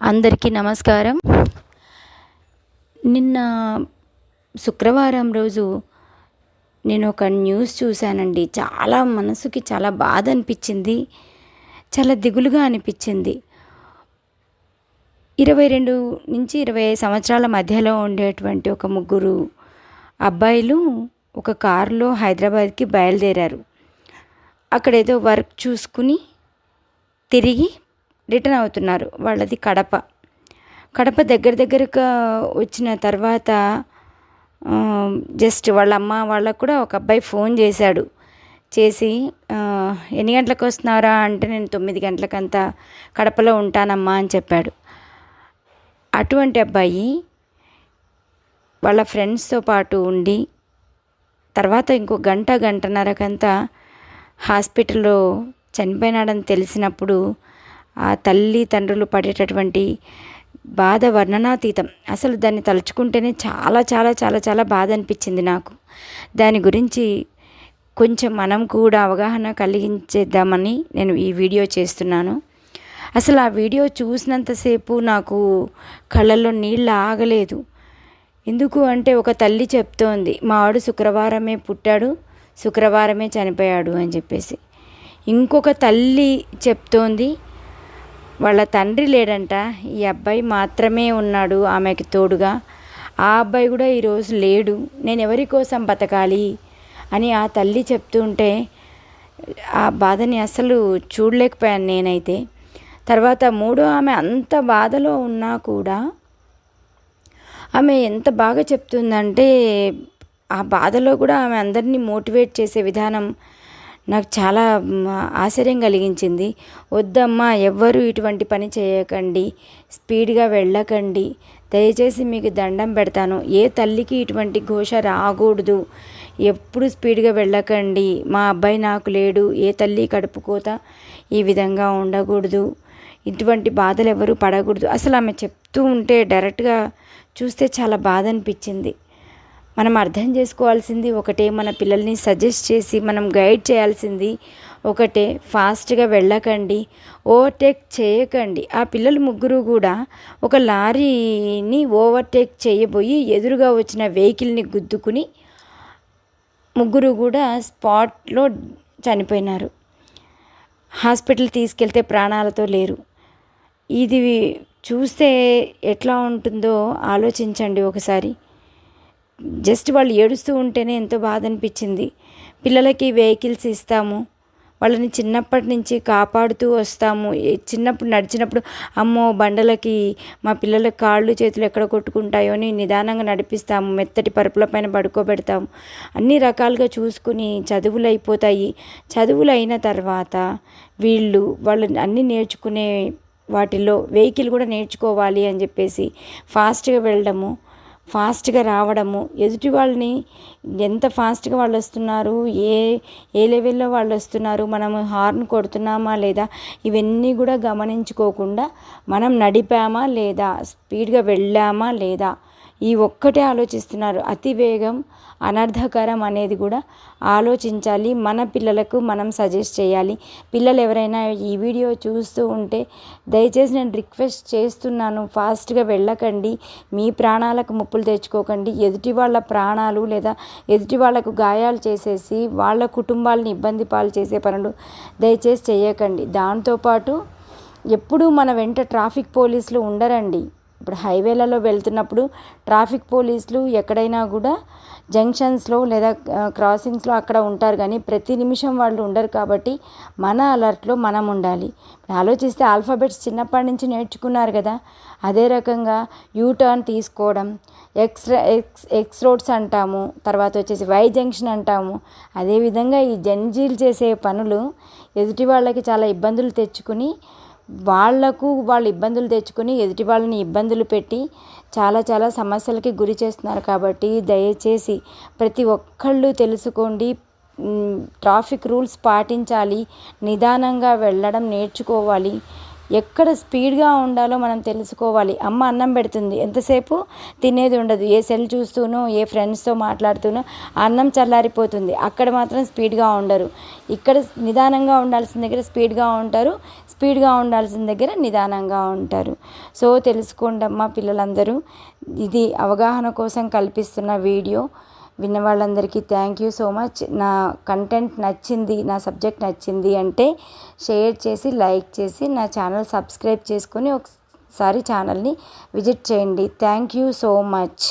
అందరికీ నమస్కారం. నిన్న శుక్రవారం రోజు నేను ఒక న్యూస్ చూశానండి. చాలా మనసుకి చాలా బాధ అనిపించింది. చాలా దిగులుగా అనిపించింది. 22 నుంచి 25 సంవత్సరాల మధ్యలో ఉండేటువంటి ఒక ముగ్గురు అబ్బాయిలు ఒక కారులో హైదరాబాద్కి బయలుదేరారు. అక్కడేదో వర్క్ చూసుకుని తిరిగి రిటర్న్ అవుతున్నారు. వాళ్ళది కడప దగ్గరగా వచ్చిన తర్వాత జస్ట్ వాళ్ళ అమ్మ వాళ్ళకు కూడా ఒక అబ్బాయి ఫోన్ చేశాడు. చేసి ఎన్ని గంటలకు వస్తున్నారా అంటే, నేను 9 గంటలకంతా కడపలో ఉంటానమ్మా అని చెప్పాడు. అటువంటి అబ్బాయి వాళ్ళ ఫ్రెండ్స్తో పాటు ఉండి తర్వాత ఇంకో గంటన్నరకంతా హాస్పిటల్లో చనిపోయినాడని తెలిసినప్పుడు ఆ తల్లిదండ్రులు పడేటటువంటి బాధ వర్ణనాతీతం. అసలు దాన్ని తలుచుకుంటేనే చాలా చాలా చాలా చాలా బాధ అనిపించింది నాకు. దాని గురించి కొంచెం మనం కూడా అవగాహన కలిగించేద్దామని నేను ఈ వీడియో చేస్తున్నాను. అసలు ఆ వీడియో చూసినంతసేపు నాకు కళ్ళల్లో నీళ్ళు ఆగలేదు. ఎందుకు అంటే, ఒక తల్లి చెప్తోంది, మా వాడు శుక్రవారమే పుట్టాడు, శుక్రవారమే చనిపోయాడు అని చెప్పేసి. ఇంకొక తల్లి చెప్తోంది, వాళ్ళ తండ్రి లేడంట, ఈ అబ్బాయి మాత్రమే ఉన్నాడు ఆమెకి తోడుగా, ఆ అబ్బాయి కూడా ఈరోజు లేడు, నేను ఎవరి కోసం బతకాలి అని ఆ తల్లి చెప్తుంటే ఆ బాధని అసలు చూడలేకపోయాను నేనైతే. తర్వాత మూడో ఆమె అంత బాధలో ఉన్నా కూడా ఆమె ఎంత బాగా చెప్తుందంటే, ఆ బాధలో కూడా ఆమె అందరినీ మోటివేట్ చేసే విధానం నాకు చాలా ఆశ్చర్యం కలిగించింది. వద్దమ్మా, ఎవ్వరూ ఇటువంటి పని చేయకండి, స్పీడ్గా వెళ్ళకండి, దయచేసి మీకు దండం పెడతాను, ఏ తల్లికి ఇటువంటి ఘోష రాకూడదు, ఎప్పుడు స్పీడ్గా వెళ్ళకండి, మా అబ్బాయి నాకు లేడు, ఏ తల్లి కడుపుకోత ఈ విధంగా ఉండకూడదు, ఇటువంటి బాధలు ఎవరు పడకూడదు. అసలు ఆమె చెప్తూ ఉంటే డైరెక్ట్గా చూస్తే చాలా బాధ అనిపించింది. మనం అర్థం చేసుకోవాల్సింది ఒకటే, మన పిల్లల్ని సజెస్ట్ చేసి మనం గైడ్ చేయాల్సింది ఒకటే, ఫాస్ట్గా వెళ్ళకండి, ఓవర్టేక్ చేయకండి. ఆ పిల్లలు ముగ్గురు కూడా ఒక లారీని ఓవర్టేక్ చేయబోయి ఎదురుగా వచ్చిన వెహికల్ని గుద్దుకుని ముగ్గురు కూడా స్పాట్లో చనిపోయినారు. హాస్పిటల్ తీసుకెళ్తే ప్రాణాలతో లేరు. ఇది చూస్తే ఎట్లా ఉంటుందో ఆలోచించండి ఒకసారి. జస్ట్ వాళ్ళు ఏడుస్తూ ఉంటేనే ఎంతో బాధ అనిపించింది. పిల్లలకి వెహికల్స్ ఇస్తాము, వాళ్ళని చిన్నప్పటి నుంచి కాపాడుతూ వస్తాము. చిన్నప్పుడు నడిచినప్పుడు అమ్మో బండలకి మా పిల్లల కాళ్ళు చేతులు ఎక్కడ కొట్టుకుంటాయో అని నిదానంగా నడిపిస్తాము, మెత్తటి పరుపుల పైన పడుకోబెడతాము, అన్ని రకాలుగా చూసుకుని చదువులు అయిపోతాయి. చదువులు అయిన తర్వాత వాళ్ళు అన్నీ నేర్చుకునే వాటిల్లో వెహికల్ కూడా నేర్చుకోవాలి అని చెప్పేసి ఫాస్ట్గా వెళ్ళడము, ఫాస్ట్గా రావడము, ఎదుటి వాళ్ళని ఎంత ఫాస్ట్గా వాళ్ళు వస్తున్నారు, ఏ లెవెల్లో వాళ్ళు వస్తున్నారు, మనము హార్న్ కొడుతున్నామా లేదా, ఇవన్నీ కూడా గమనించుకోకుండా మనం నడిపామా లేదా, స్పీడ్గా వెళ్ళామా లేదా, ఈ ఒక్కటే ఆలోచిస్తున్నారు. అతి వేగం అనర్థకరం అనేది కూడా ఆలోచించాలి. మన పిల్లలకు మనం సజెస్ట్ చేయాలి. పిల్లలు ఎవరైనా ఈ వీడియో చూస్తూ ఉంటే దయచేసి నేను రిక్వెస్ట్ చేస్తున్నాను, ఫాస్ట్గా వెళ్ళకండి, మీ ప్రాణాలకు ముప్పులు తెచ్చుకోకండి. ఎదుటి వాళ్ళ ప్రాణాలు లేదా ఎదుటి వాళ్ళకు గాయాలు చేసేసి వాళ్ళ కుటుంబాలని ఇబ్బంది పాలు చేసే పనులు దయచేసి చేయకండి. దాంతోపాటు ఎప్పుడూ మన వెంట ట్రాఫిక్ పోలీసులు ఉండరండి. ఇప్పుడు హైవేలలో వెళ్తున్నప్పుడు ట్రాఫిక్ పోలీసులు ఎక్కడైనా కూడా జంక్షన్స్లో లేదా క్రాసింగ్స్లో అక్కడ ఉంటారు, కానీ ప్రతి నిమిషం వాళ్ళు ఉండరు. కాబట్టి మన అలర్ట్లో మనం ఉండాలి. ఆలోచిస్తే ఆల్ఫాబెట్స్ చిన్నప్పటి నుంచి నేర్చుకున్నారు కదా, అదే రకంగా యూటర్న్ తీసుకోవడం, ఎక్స్ రోడ్స్ అంటాము, తర్వాత వచ్చేసి వై జంక్షన్ అంటాము. అదేవిధంగా ఈ జంజీలు చేసే పనులు ఎదుటి వాళ్ళకి చాలా ఇబ్బందులు తెచ్చుకుని వాళ్ళు ఇబ్బందులు తెచ్చుకొని ఎదుటి వాళ్ళని ఇబ్బందులు పెట్టి చాలా చాలా సమస్యలకి గురి చేస్తున్నారు. కాబట్టి దయచేసి ప్రతి ఒక్కళ్ళు తెలుసుకోండి, ట్రాఫిక్ రూల్స్ పాటించాలి, నిదానంగా వెళ్ళడం నేర్చుకోవాలి. ఎక్కడ స్పీడ్గా ఉండాలో మనం తెలుసుకోవాలి. అమ్మ అన్నం పెడుతుంది, ఎంతసేపు తినేది ఉండదు, ఏ సెల్ చూస్తూనో ఏ ఫ్రెండ్స్తో మాట్లాడుతూనో అన్నం చల్లారిపోతుంది. అక్కడ మాత్రం స్పీడ్గా ఉండరు. ఇక్కడ నిదానంగా ఉండాల్సిన దగ్గర స్పీడ్గా ఉంటారు, స్పీడ్గా ఉండాల్సిన దగ్గర నిదానంగా ఉంటారు. సో తెలుసుకోండి అమ్మ పిల్లలందరూ. ఇది అవగాహన కోసం కల్పిస్తున్న వీడియో. విన్న వాళ్ళందరికీ థ్యాంక్ యూ సో మచ్. నా కంటెంట్ నచ్చింది, నా సబ్జెక్ట్ నచ్చింది అంటే షేర్ చేసి, లైక్ చేసి, నా ఛానల్ సబ్స్క్రైబ్ చేసుకొని ఒకసారి ఛానల్ని విజిట్ చేయండి. Thank you so much.